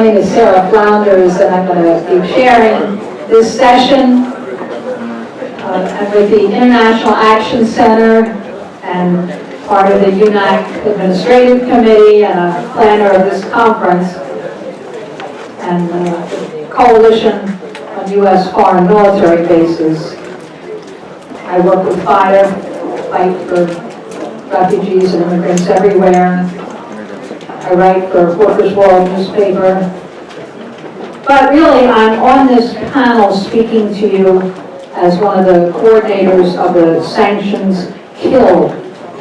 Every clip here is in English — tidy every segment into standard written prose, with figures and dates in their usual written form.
name is Sara Flounders, and I'm going to be chairing this session. I'm with the International Action Center and part of the UNAC Administrative Committee and a planner of this conference, and the Coalition on U.S. Foreign Military Bases. I work with FIRE, Fight for Refugees and Immigrants Everywhere. I write for Workers' World newspaper. But really, I'm on this panel speaking to you as one of the coordinators of the Sanctions Kill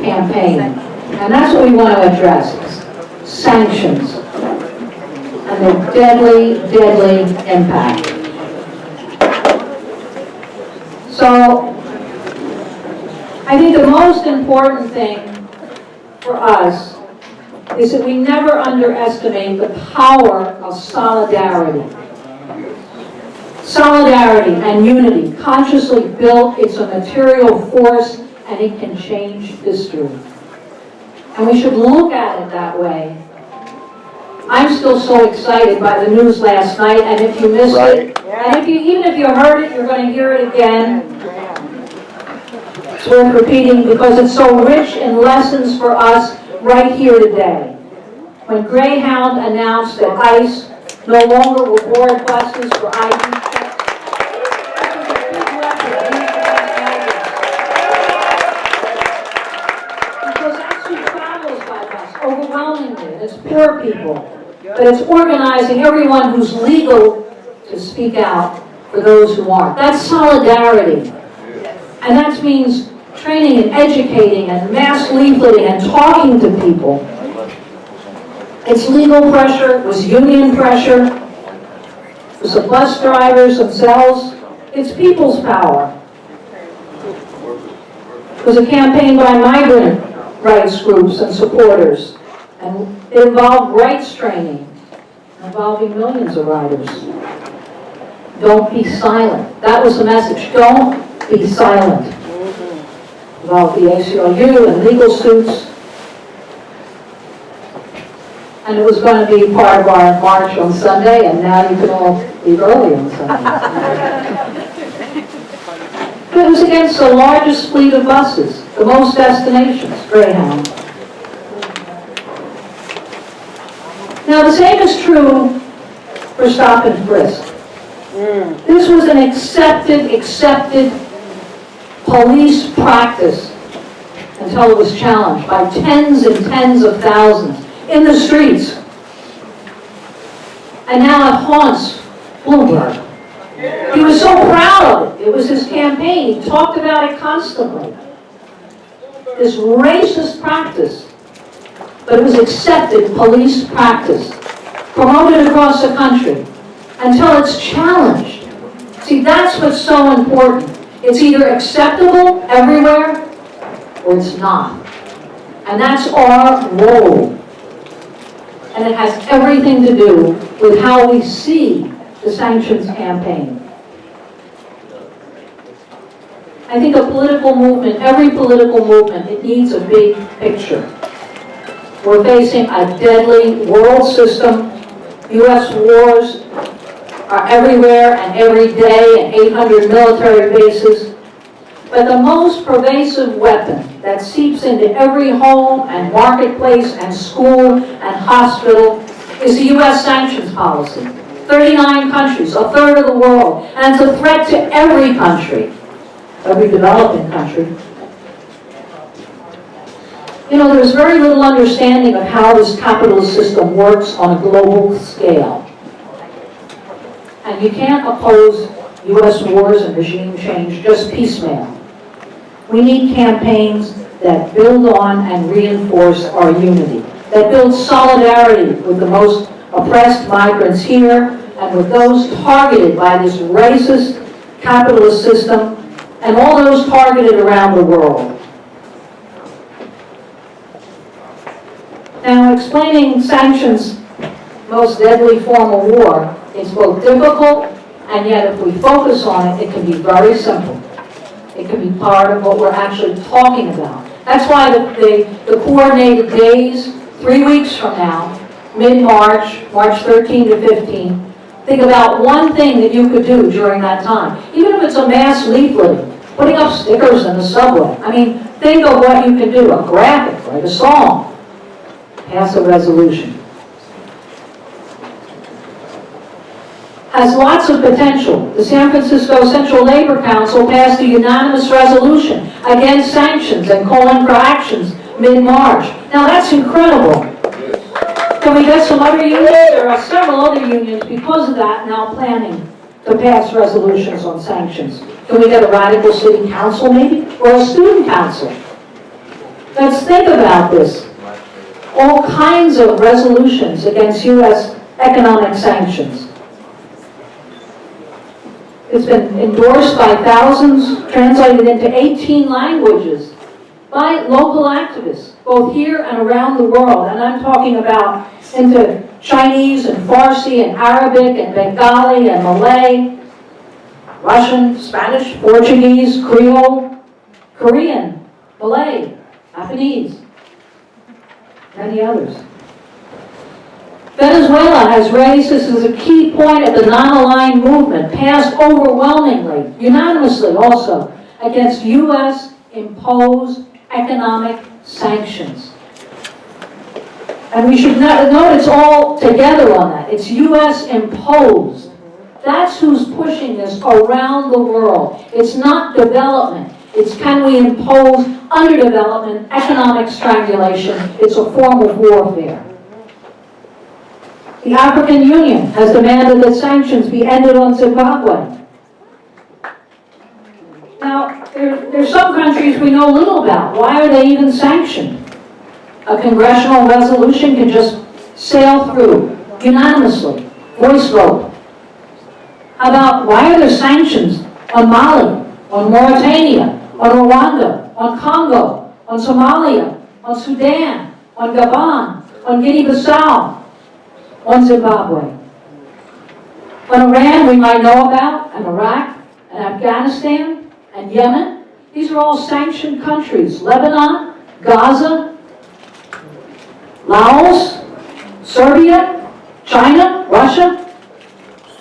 campaign. And that's what we want to address, sanctions and their deadly, deadly impact. So, I think the most important thing for us is that we never underestimate the power of solidarity. Solidarity and unity, consciously built, it's a material force and it can change history. And we should look at it that way. I'm still so excited by the news last night, and if you missed it, and even if you heard it, you're going to hear it again. It's worth repeating because it's so rich in lessons for us right here today. When Greyhound announced that ICE no longer will board buses for ID checks, that was a big record. Because that's who travels by bus, overwhelmingly. And it's poor people. But it's organizing everyone who's legal to speak out for those who aren't. That's solidarity. And that means training and educating and mass leafleting and talking to people. It's legal pressure, it was union pressure, it was the bus drivers themselves. It's people's power. It was a campaign by migrant rights groups and supporters. And it involved rights training, involving millions of riders. Don't be silent. That was the message. Don't be silent. Involved the ACLU and legal suits. And it was going to be part of our march on Sunday, and now you can all leave early on Sunday. But it was against the largest fleet of buses, the most destinations, Greyhound. Now the same is true for stop and frisk. This was an accepted police practice until it was challenged by tens and tens of thousands in the streets. And now it haunts Bloomberg. He was so proud of it. It was his campaign. He talked about it constantly. This racist practice, but it was accepted police practice, promoted across the country until it's challenged. See, that's what's so important. It's either acceptable everywhere or it's not. And that's our role. And it has everything to do with how we see the sanctions campaign. I think a political movement, every political movement, it needs a big picture. We're facing a deadly world system. U.S. wars are everywhere and every day, and 800 military bases. But the most pervasive weapon that seeps into every home and marketplace and school and hospital is the U.S. sanctions policy. 39 countries, a third of the world, and it's a threat to every country, every developing country. You know, there's very little understanding of how this capitalist system works on a global scale. And you can't oppose U.S. wars and regime change just piecemeal. We need campaigns that build on and reinforce our unity, that build solidarity with the most oppressed migrants here and with those targeted by this racist capitalist system and all those targeted around the world. Now, explaining sanctions' most deadly form of war is both difficult, and yet if we focus on it, it can be very simple. It can be part of what we're actually talking about. That's why the coordinated days, 3 weeks from now, mid-March, March 13 to 15. Think about one thing that you could do during that time. Even if it's a mass leafleting, putting up stickers in the subway. I mean, think of what you can do. A graphic, write a song, pass a resolution. Has lots of potential. The San Francisco Central Labor Council passed a unanimous resolution against sanctions and calling for actions mid-March. Now that's incredible. Can we get some other unions? There are several other unions because of that now planning to pass resolutions on sanctions. Can we get a radical city council maybe? Or a student council? Let's think about this. All kinds of resolutions against U.S. economic sanctions. It's been endorsed by thousands, translated into 18 languages by local activists, both here and around the world. And I'm talking about into Chinese and Farsi and Arabic and Bengali and Malay, Russian, Spanish, Portuguese, Creole, Korean, Malay, Japanese, many others. Venezuela has raised this as a key point of the non-aligned movement, passed overwhelmingly, unanimously also, against U.S. imposed economic sanctions. And we should note it's all together on that. It's U.S. imposed. That's who's pushing this around the world. It's not development. It's can we impose underdevelopment, economic strangulation. It's a form of warfare. The African Union has demanded that sanctions be ended on Zimbabwe. Now, there's some countries we know little about. Why are they even sanctioned? A congressional resolution can just sail through unanimously, voice vote. How about why are there sanctions on Mali, on Mauritania, on Rwanda, on Congo, on Somalia, on Sudan, on Gabon, on Guinea-Bissau, on Zimbabwe? On Iran, we might know about, and Iraq, and Afghanistan, and Yemen. These are all sanctioned countries. Lebanon, Gaza, Laos, Serbia, China, Russia.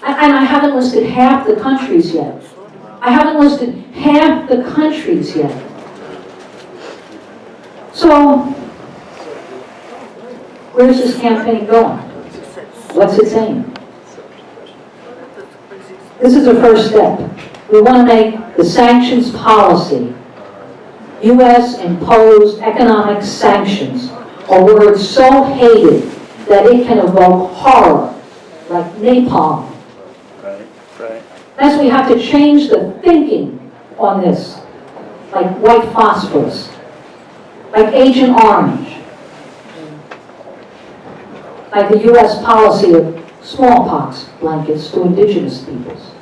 And I haven't listed half the countries yet. I haven't listed half the countries yet. So, where's this campaign going? What's it saying? This is the first step. We want to make the sanctions policy, U.S. imposed economic sanctions, a word so hated that it can evoke horror, like napalm. Right. As we have to change the thinking on this, like white phosphorus, like Agent Orange, like the U.S. policy of smallpox blankets to indigenous peoples.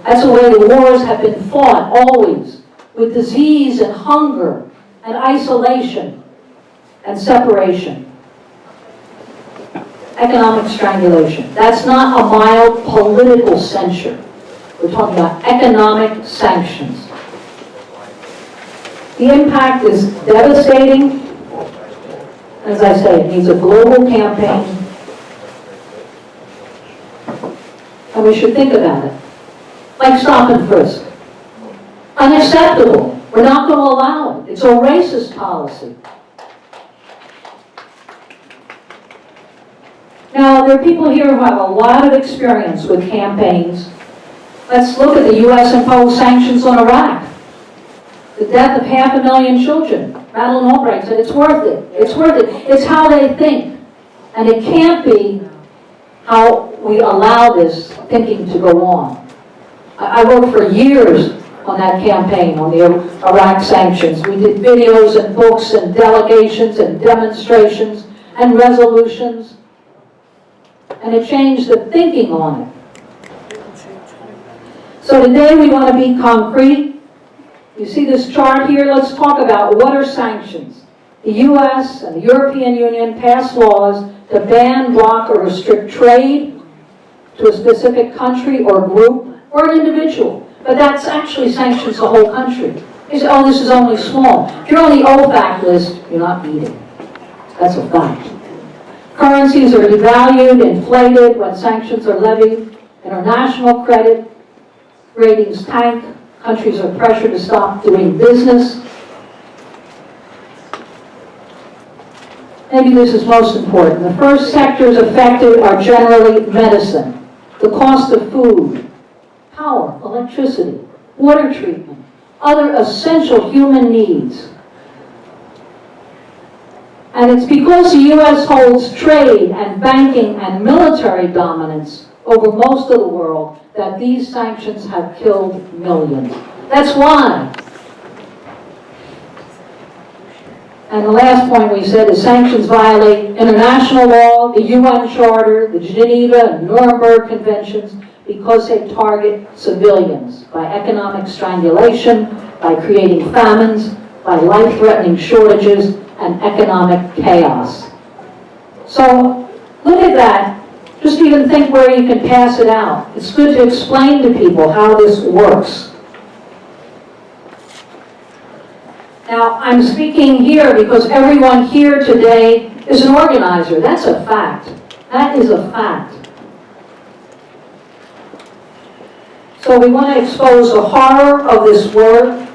That's the way the wars have been fought, always, with disease and hunger and isolation and separation. Economic strangulation. That's not a mild political censure. We're talking about economic sanctions. The impact is devastating. As I say, it needs a global campaign. And we should think about it. Like stop and frisk. Unacceptable. We're not going to allow it. It's a racist policy. Now, there are people here who have a lot of experience with campaigns. Let's look at the U.S. imposed sanctions on Iraq. The death of 500,000 children. Madeleine Albright said it's worth it. It's worth it. It's how they think. And it can't be how we allow this thinking to go on. I worked for years on that campaign, on the Iraq sanctions. We did videos and books and delegations and demonstrations and resolutions. And it changed the thinking on it. So today we want to be concrete. You see this chart here? Let's talk about what are sanctions. The U.S. and the European Union passed laws to ban, block, or restrict trade to a specific country or group or an individual. But that's actually sanctions the whole country. You say, oh, this is only small. If you're on the OFAC list, you're not meeting. That's a fact. Currencies are devalued, inflated when sanctions are levied. International credit ratings tank. Countries are pressured to stop doing business. Maybe this is most important. The first sectors affected are generally medicine, the cost of food, power, electricity, water treatment, other essential human needs. And it's because the U.S. holds trade and banking and military dominance over most of the world that these sanctions have killed millions. That's why. And the last point we said is sanctions violate international law, the UN Charter, the Geneva and Nuremberg Conventions, because they target civilians by economic strangulation, by creating famines, by life-threatening shortages, and economic chaos. So look at that. Just even think where you can pass it out. It's good to explain to people how this works. Now, I'm speaking here because everyone here today is an organizer. That's a fact. That is a fact. So we want to expose the horror of this work.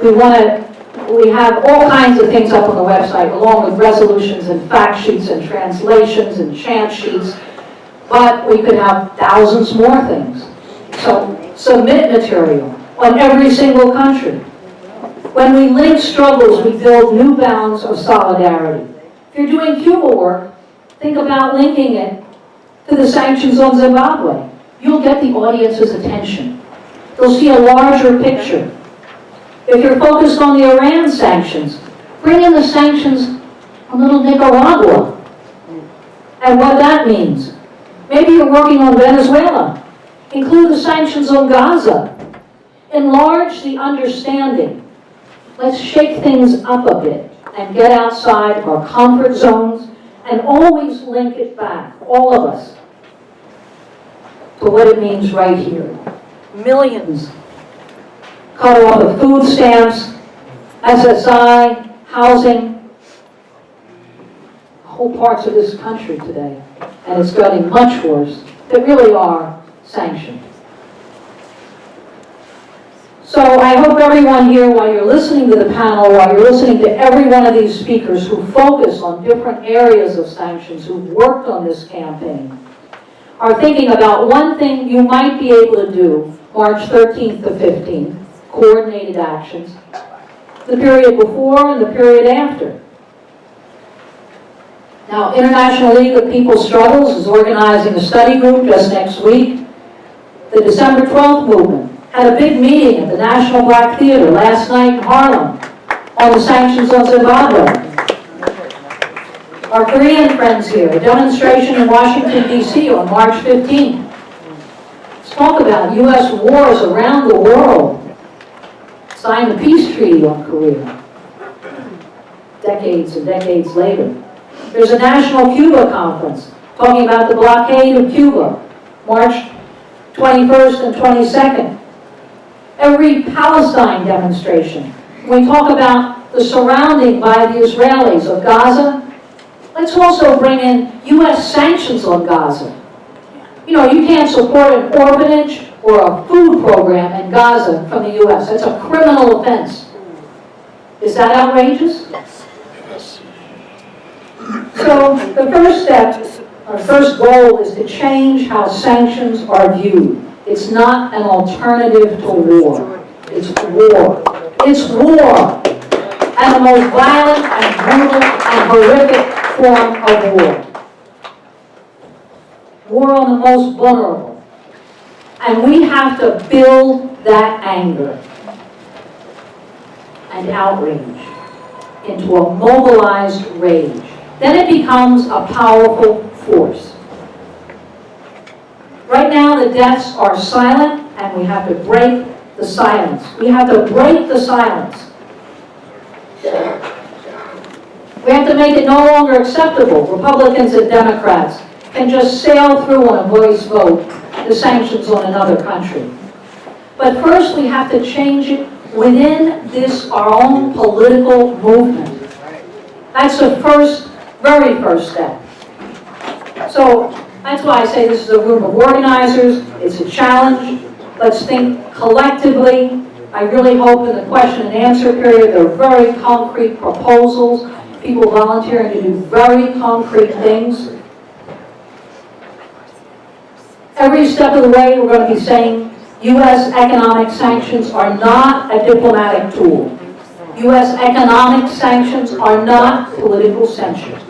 We have all kinds of things up on the website, along with resolutions and fact sheets and translations and chant sheets, but we could have thousands more things. So submit material on every single country. When we link struggles, we build new bounds of solidarity. If you're doing Cuba work, think about linking it to the sanctions on Zimbabwe. You'll get the audience's attention. They'll see a larger picture. If you're focused on the Iran sanctions, bring in the sanctions on little Nicaragua and what that means. Maybe you're working on Venezuela. Include the sanctions on Gaza. Enlarge the understanding. Let's shake things up a bit and get outside our comfort zones and always link it back, all of us, to what it means right here. Millions cut off of food stamps, SSI, housing, whole parts of this country today, and it's getting much worse, that really are sanctioned. So I hope everyone here, while you're listening to the panel, while you're listening to every one of these speakers who focus on different areas of sanctions, who've worked on this campaign, are thinking about one thing you might be able to do March 13th to 15th, coordinated actions, the period before and the period after. Now, International League of People's Struggles is organizing a study group just next week. The December 12th movement had a big meeting at the National Black Theater last night in Harlem on the sanctions on Zimbabwe. Our Korean friends here, a demonstration in Washington, D.C. on March 15th. Let's talk about U.S. wars around the world. Sign the peace treaty on Korea. Decades and decades later. There's a National Cuba Conference talking about the blockade of Cuba, March 21st and 22nd. Every Palestine demonstration. When we talk about the surrounding by the Israelis of Gaza, let's also bring in U.S. sanctions on Gaza. You know, you can't support an orphanage or a food program in Gaza from the U.S. That's a criminal offense. Is that outrageous? Yes. So the first step, our first goal, is to change how sanctions are viewed. It's not an alternative to war. It's war. It's war. And the most violent and brutal and horrific form of war. War on the most vulnerable. And we have to build that anger and outrage into a mobilized rage. Then it becomes a powerful force. Right now the deaths are silent, and we have to break the silence. We have to break the silence. We have to make it no longer acceptable. Republicans and Democrats can just sail through on a voice vote the sanctions on another country. But first we have to change it within this, our own political movement. That's the first, very first step. So that's why I say this is a group of organizers. It's a challenge. Let's think collectively. I really hope in the question and answer period there are very concrete proposals, people volunteering to do very concrete things. Every step of the way we're going to be saying U.S. economic sanctions are not a diplomatic tool. U.S. economic sanctions are not political censure.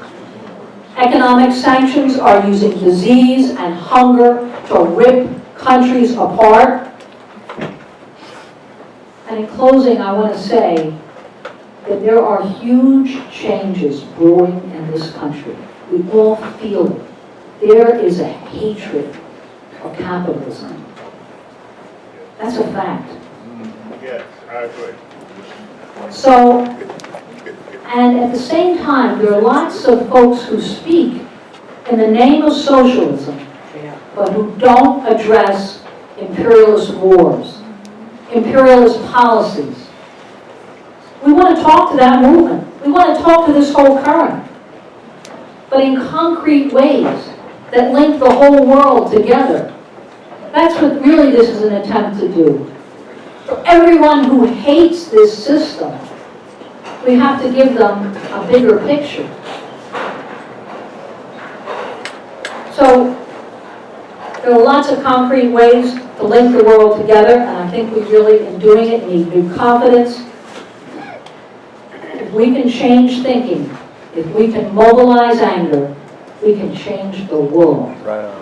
Economic sanctions are using disease and hunger to rip countries apart. And in closing, I want to say that there are huge changes brewing in this country. We all feel it. There is a hatred of capitalism. That's a fact. Yes, I agree. So, and at the same time, there are lots of folks who speak in the name of socialism, but who don't address imperialist wars, imperialist policies. We want to talk to that movement. We want to talk to this whole current, but in concrete ways that link the whole world together. That's what really this is an attempt to do. For everyone who hates this system, we have to give them a bigger picture. So there are lots of concrete ways to link the world together, and I think we really, in doing it, need new confidence. If we can change thinking, if we can mobilize anger, we can change the world. Right on.